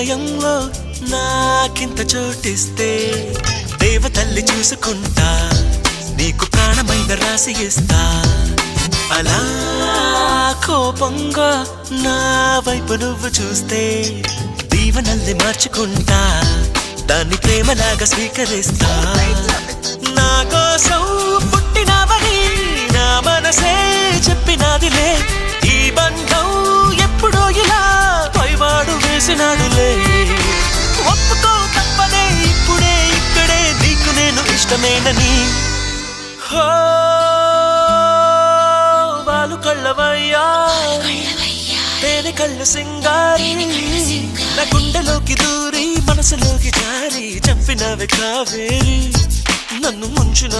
హృదయంలో నాకింత చోటిస్తే దేవతల్లి చూసుకుంటా నీకు ప్రాణమైన రాసి ఇస్తా అలా కోపంగా నా వైపు నువ్వు చూస్తే దీవనల్ని మార్చుకుంటా దాన్ని ప్రేమలాగా స్వీకరిస్తా నా కోసం పుట్టినవని నా మనసే చెప్పినాదిలే ఈ బంధం ఎప్పుడో ఇలా పైవాడు వేసినాడులే ఒప్పుకో తప్పదే ఇప్పుడే ఇక్కడే నీకు నేను ఇష్టమేనని బాలు కళ్ళవయ్యా తేనె కళ్ళు సింగారి నా గుండెలోకి దూరి మనసులోకి జారి చంపినవి కావేరి నన్ను ముంచిన